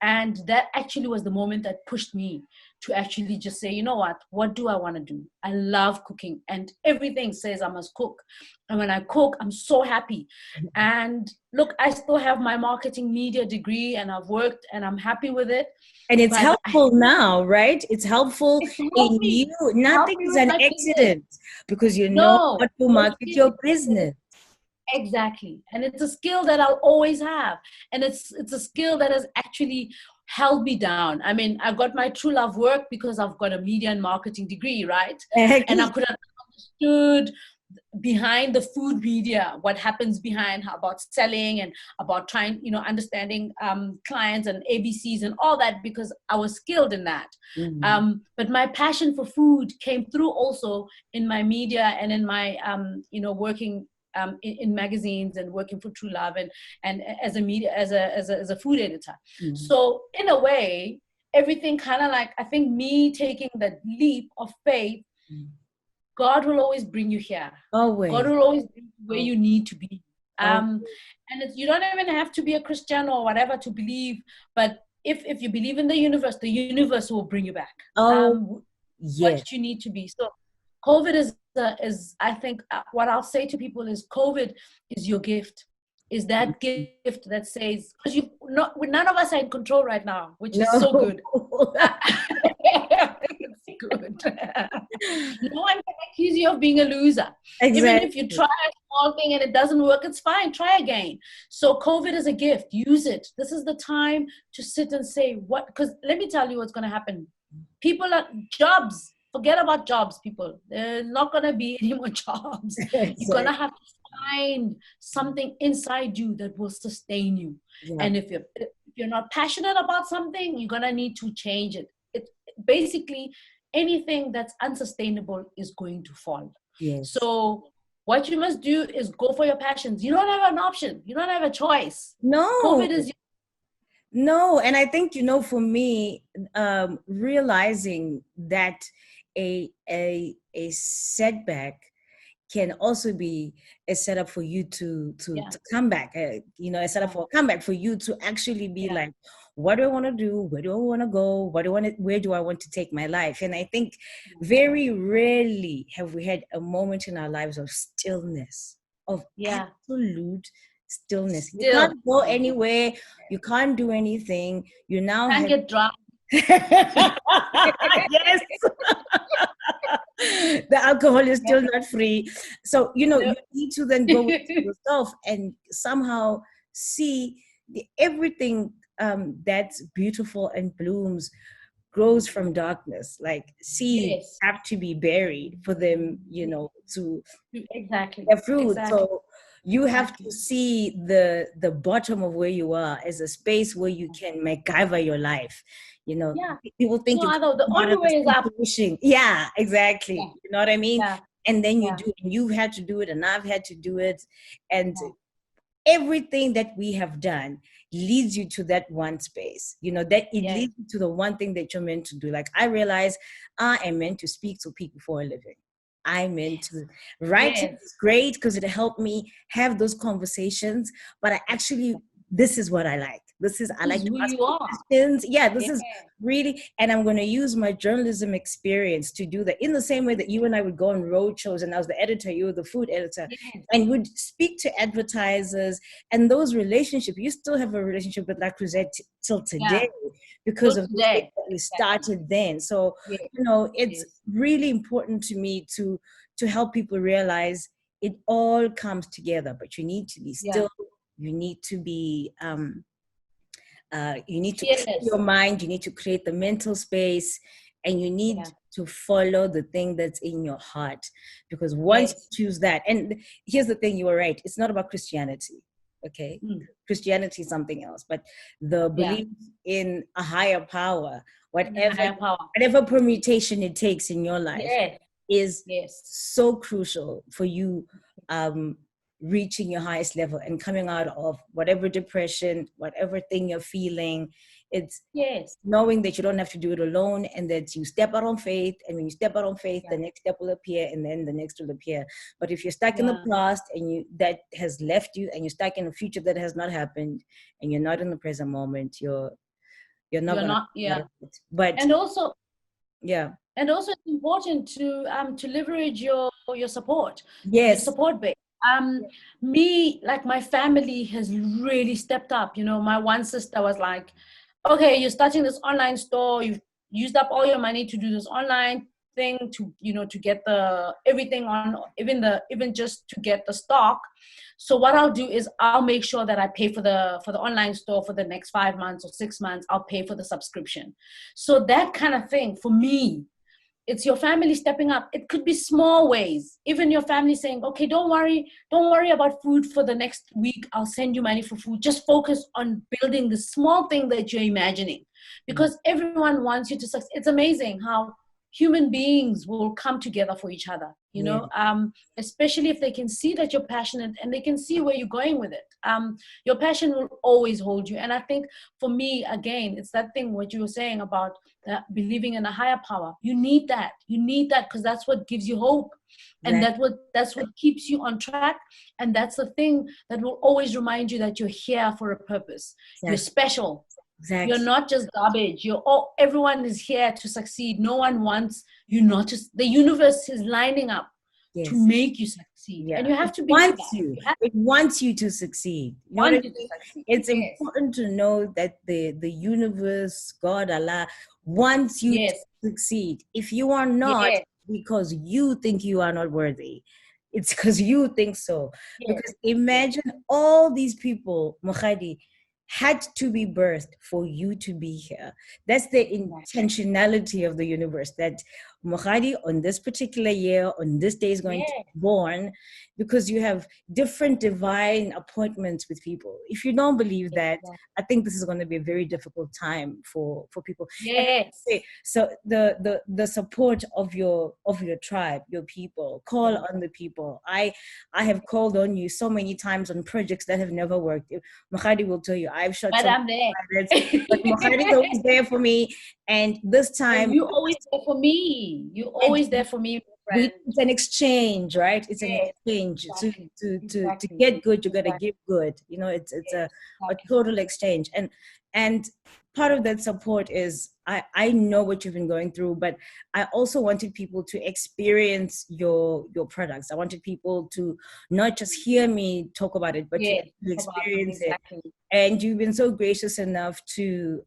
[SPEAKER 2] And that actually was the moment that pushed me to actually just say, you know what do I want to do? I love cooking, and everything says I must cook. And when I cook, I'm so happy. And look, I still have my marketing media degree and I've worked and I'm happy with it.
[SPEAKER 1] And it's helpful now, right? It's helpful in you. Nothing is an accident because you know how to market your business.
[SPEAKER 2] Exactly. And it's a skill that I'll always have. And it's a skill that has actually held me down. I mean, I got my true love work because I've got a media and marketing degree, right? And I could have understood behind the food media, what happens behind, about selling and about trying, understanding clients and ABCs and all that, because I was skilled in that. But my passion for food came through also in my media and in my, working in magazines and working for True Love and as a media, as a food editor. So in a way, everything kind of like, I think me taking that leap of faith God will always bring you here.
[SPEAKER 1] Always.
[SPEAKER 2] God will always bring you where you need to be.
[SPEAKER 1] Oh.
[SPEAKER 2] And you don't even have to be a Christian or whatever to believe, but if you believe in the universe will bring you back.
[SPEAKER 1] Oh, yes.
[SPEAKER 2] What you need to be. So COVID is I think what I'll say to people is COVID is your gift. Is that gift that says, because none of us are in control right now, which is so good. It's good. No one can accuse you of being a loser.
[SPEAKER 1] Exactly.
[SPEAKER 2] Even if you try a small thing and it doesn't work, it's fine. Try again. So COVID is a gift. Use it. This is the time to sit and say what, because let me tell you what's going to happen. People are jobs. Forget about jobs, people. There's not going to be any more jobs. Exactly. You're going to have to find something inside you that will sustain you. Yeah. And if you're not passionate about something, you're going to need to change it. Basically, anything that's unsustainable is going to fall.
[SPEAKER 1] Yes.
[SPEAKER 2] So what you must do is go for your passions. You don't have an option. You don't have a choice.
[SPEAKER 1] No.
[SPEAKER 2] COVID is
[SPEAKER 1] No, and I think, for me, realizing that a setback can also be a setup for you to come back, a setup for a comeback, for you to actually be like, what do I want to do? Where do I want to go? Where do I want to take my life? And I think very rarely have we had a moment in our lives of stillness, of absolute stillness. You can't go anywhere. You can't do anything. You now
[SPEAKER 2] can't get drunk.
[SPEAKER 1] Yes. The alcohol is still not free. So, you need to then go with yourself and somehow see everything that's beautiful and blooms grows from darkness. Like seeds have to be buried for them, to bear fruit. So you have to see the bottom of where you are as a space where you can MacGyver your life. People think
[SPEAKER 2] the only way is up.
[SPEAKER 1] Yeah, exactly. Yeah. You know what I mean?
[SPEAKER 2] Yeah.
[SPEAKER 1] And then you do it. And you've had to do it, and I've had to do it. And everything that we have done leads you to that one space. That it leads you to the one thing that you're meant to do. Like, I realize I am meant to speak to people for a living. I'm meant to write. It's great because it helped me have those conversations. But this is what I like. I like to ask questions. Yeah, this is really, and I'm going to use my journalism experience to do that in the same way that you and I would go on road shows, and I was the editor, you were the food editor, and would speak to advertisers, and those relationships, you still have a relationship with La Cruzette till today because of the things that we started then. So, it's really important to me to help people realize it all comes together, but you need to be still. You need to be, you need to clear your mind, you need to create the mental space, and you need to follow the thing that's in your heart. Because once you choose that, and here's the thing, you were right, it's not about Christianity, okay? Christianity is something else, but the belief in a higher power, whatever permutation it takes in your life is so crucial for you reaching your highest level and coming out of whatever depression, whatever thing you're feeling. It's knowing that you don't have to do it alone, and that you step out on faith, and when you step out on faith, the next step will appear, and then the next will appear. But if you're stuck in the past and that has left you, and you're stuck in a future that has not happened, and you're not in the present moment, you're not. But
[SPEAKER 2] also it's important to leverage your support. Your support base. Me, like, my family has really stepped up. My one sister was like, okay, you're starting this online store, you've used up all your money to do this online thing, to to get the everything on, even just to get the stock. So what I'll do is I'll make sure that I pay for the online store for the next 5 months or 6 months. I'll pay for the subscription. So that kind of thing, for me, it's your family stepping up. It could be small ways. Even your family saying, okay, don't worry about food for the next week. I'll send you money for food. Just focus on building the small thing that you're imagining, because everyone wants you to succeed. It's amazing how human beings will come together for each other. you know, especially if they can see that you're passionate and they can see where you're going with it. Your passion will always hold you. And I think for me, again, it's that thing what you were saying about believing in a higher power. You need that because that's what gives you hope. And that's what keeps you on track. And that's the thing that will always remind you that you're here for a purpose. You're special. You're not just garbage. Everyone is here to succeed. No one wants you not to. The universe is lining up to make you succeed. And you have to be.
[SPEAKER 1] It wants you to succeed. It's important to know that the universe, God, Allah, wants you to succeed. If you are not, because you think you are not worthy, it's because you think so. Because imagine all these people, Mokgadi, had to be birthed for you to be here. That's the intentionality of the universe, that Mokgadi on this particular year, on this day is going to be born, because you have different divine appointments with people. If you don't believe that, I think this is going to be a very difficult time for people. So the support of your tribe, your people, call on the people. I have called on you so many times on projects that have never worked. Mokgadi will tell you, I've shot some projects, but Mokgadi is always there for me. And this time,
[SPEAKER 2] you're always there for me. You're always there for me.
[SPEAKER 1] It's an exchange, right? It's an exchange. To get good, you gotta give good. You know, it's a total exchange. And part of that support is I know what you've been going through, but I also wanted people to experience your products. I wanted people to not just hear me talk about it, but to experience it. And you've been so gracious enough to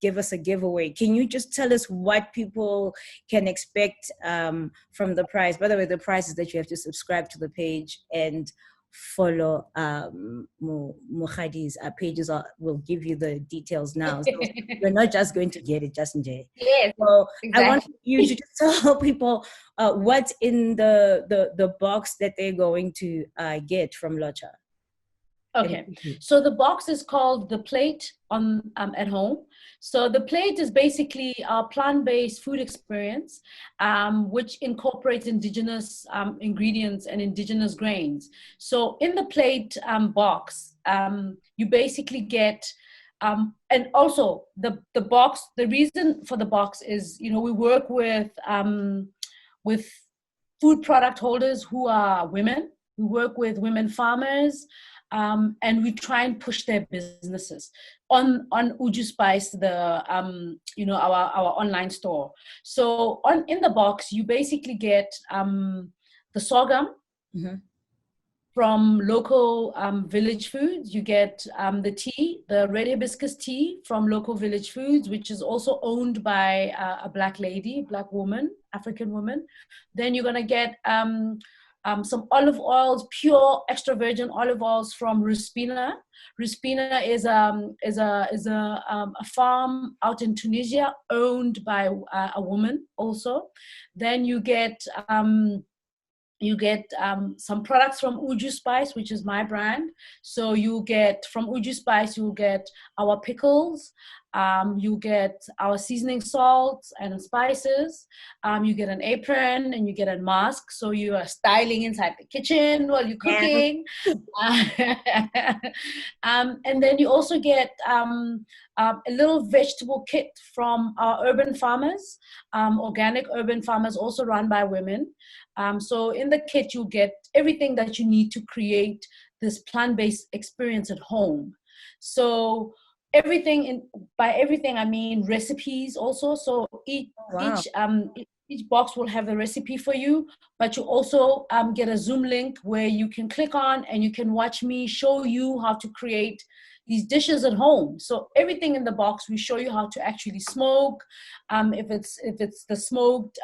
[SPEAKER 1] give us a giveaway. Can you just tell us what people can expect from the prize? By the way, the prize is that you have to subscribe to the page and follow Mokgadi's pages. Will give you the details now. So you're not just going to get it just in J. So I want you to just tell people what's in the box that they're going to get from Locha.
[SPEAKER 2] Okay, so the box is called the plate on at home. So the plate is basically our plant-based food experience, which incorporates indigenous ingredients and indigenous grains. So in the plate box, you basically get, and also the box. The reason for the box is, you know, we work with food product holders who are women. We work with women farmers. And we try and push their businesses on Uju Spice, our online store. So in the box, you basically get the sorghum from local village foods. You get the tea, the red hibiscus tea from local village foods, which is also owned by a black lady, black woman, African woman. Then you're gonna get some olive oils, pure extra virgin olive oils from Ruspina. Ruspina is a farm out in Tunisia owned by a woman also. Then you get some products from Uju Spice, which is my brand. So you get from Uju Spice, you'll get our pickles, you get our seasoning salts and spices, you get an apron and you get a mask. So you are styling inside the kitchen while you're cooking. And then you also get a little vegetable kit from our urban farmers, organic urban farmers also run by women. So in the kit, you get everything that you need to create this plant-based experience at home. So by everything, I mean recipes also. So each box will have a recipe for you, but you also get a Zoom link where you can click on and you can watch me show you how to create these dishes at home. So everything in the box, we show you how to actually smoke. If it's the smoked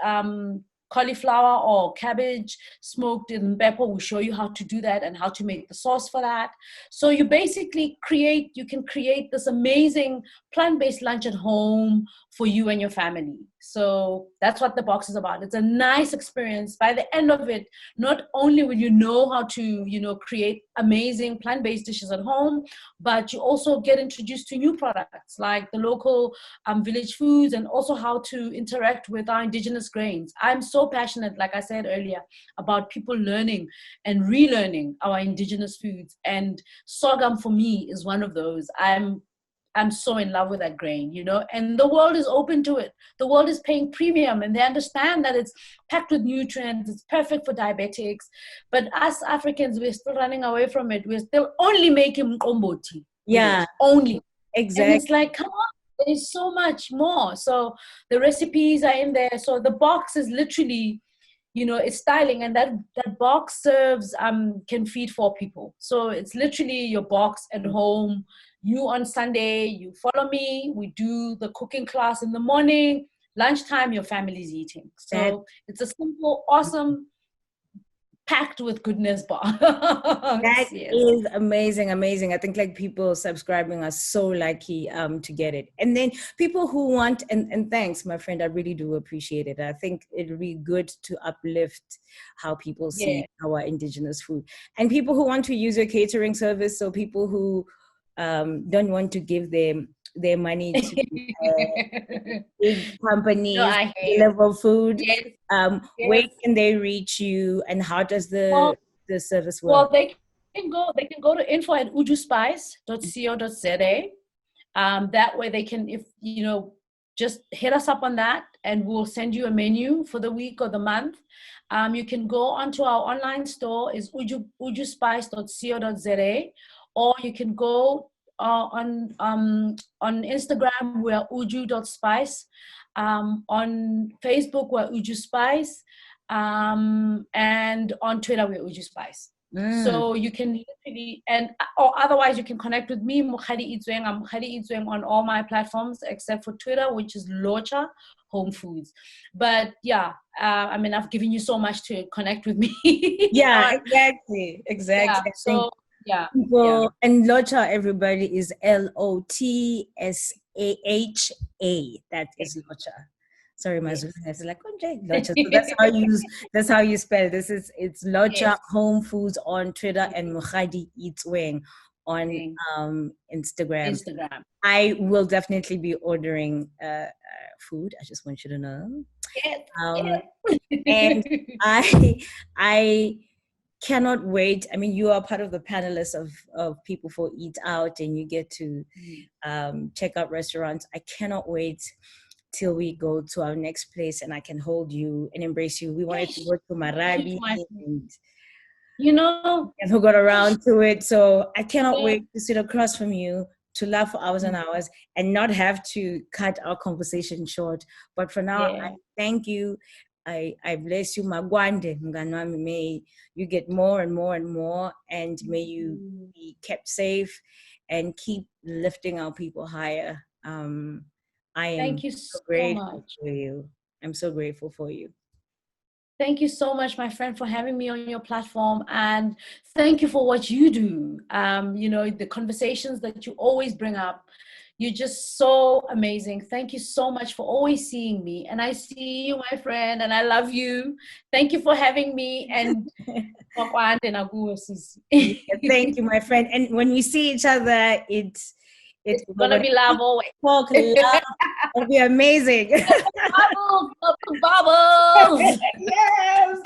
[SPEAKER 2] cauliflower or cabbage smoked in pepper, we'll show you how to do that and how to make the sauce for that. So you basically you can create this amazing plant-based lunch at home for you and your family. So that's what the box is about. It's a nice experience. By the end of it, not only will you know how to, create amazing plant-based dishes at home, but you also get introduced to new products like the local village foods, and also how to interact with our indigenous grains. I'm so passionate, like I said earlier, about people learning and relearning our indigenous foods. And sorghum for me is one of those. I'm so in love with that grain, and the world is open to it. The world is paying premium, and they understand that it's packed with nutrients. It's perfect for diabetics. But us Africans, we're still running away from it. We're still only making mkomboti.
[SPEAKER 1] Yeah,
[SPEAKER 2] only.
[SPEAKER 1] exactly.
[SPEAKER 2] And it's like, come on, there's so much more. So the recipes are in there. So the box is literally, it's styling, and that box serves can feed 4 people. So it's literally your box at home. You on Sunday, you follow me, we do the cooking class in the morning, lunchtime your family's eating. So it's a simple, awesome, packed with goodness box.
[SPEAKER 1] That is amazing. I think like people subscribing are so lucky to get it. And then people who want, and thanks my friend, I really do appreciate it. I think it'd be good to uplift how people see our indigenous food, and people who want to use your catering service. So people who don't want to give their money to big companies deliver food. Where can they reach you, and how does the service work?
[SPEAKER 2] Well, they can go to info@ujuspice.co.za. That way they can, if just hit us up on that, and we'll send you a menu for the week or the month. You can go onto our online store, is ujuspice.co.za, or you can go on Instagram, we're uju.spice. On Facebook, we're Uju Spice. And on Twitter, we're Uju Spice. So you can literally, or otherwise you can connect with me, Mokgadi Itsweng. I'm Mokgadi Itsweng on all my platforms except for Twitter, which is Locha Home Foods. But yeah, I've given you so much to connect with me.
[SPEAKER 1] Yeah, exactly.
[SPEAKER 2] Yeah, so yeah.
[SPEAKER 1] And Locha, everybody, is Lotsaha. That is Locha. Sorry, my Zulu is like Locha. So that's how you spell this. It's Locha Home Foods on Twitter, and Mokgadi Itsweng on Instagram. I will definitely be ordering food. I just want you to know. And I cannot wait. I mean, you are part of the panelists of people for Eat Out, and you get to check out restaurants. I cannot wait till we go to our next place and I can hold you and embrace you. We wanted to go to Marabi, and who got around to it. So I cannot wait to sit across from you, to laugh for hours and hours, and not have to cut our conversation short. But for now, I thank you. I bless you, Magwande Mganwami. May you get more and more and more, and may you be kept safe and keep lifting our people higher. I am
[SPEAKER 2] Thank you so
[SPEAKER 1] grateful
[SPEAKER 2] much
[SPEAKER 1] for you. I'm so grateful for you.
[SPEAKER 2] Thank you so much, my friend, for having me on your platform, and thank you for what you do. The conversations that you always bring up. You're just so amazing. Thank you so much for always seeing me. And I see you, my friend, and I love you. Thank you for having me. And
[SPEAKER 1] thank you, my friend. And when we see each other, it's
[SPEAKER 2] gonna be love always.
[SPEAKER 1] Talk love. It'll be amazing.
[SPEAKER 2] Bubbles.
[SPEAKER 1] Yes.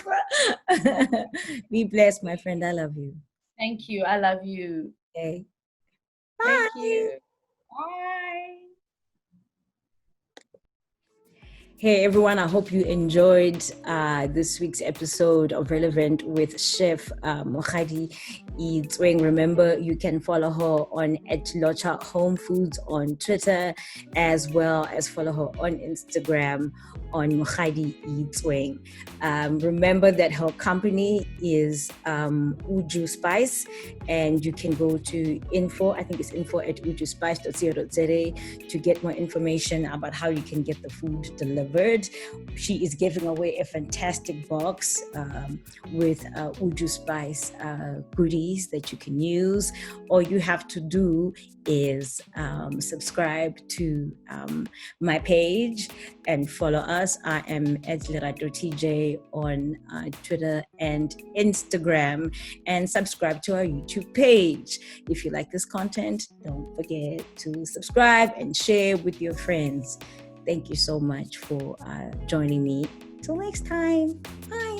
[SPEAKER 1] Be blessed, my friend. I love you.
[SPEAKER 2] Thank you. I love you.
[SPEAKER 1] Okay.
[SPEAKER 2] Bye. Thank you.
[SPEAKER 1] Bye. Hey everyone, I hope you enjoyed this week's episode of Relevant with Chef Mokgadi Itsweng. Remember, you can follow her on @Locha Home Foods on Twitter, as well as follow her on Instagram on Mokgadi Itsweng. Remember that her company is Uju Spice, and you can go to info@ujuspice.co.za to get more information about how you can get the food delivered. She is giving away a fantastic box with Uju Spice goodies. remedies that you can use. All you have to do is subscribe to my page and follow us. I am @LeradoTJ on Twitter and Instagram, and subscribe to our YouTube page. If you like this content, don't forget to subscribe and share with your friends. Thank you so much for joining me. Till next time. Bye.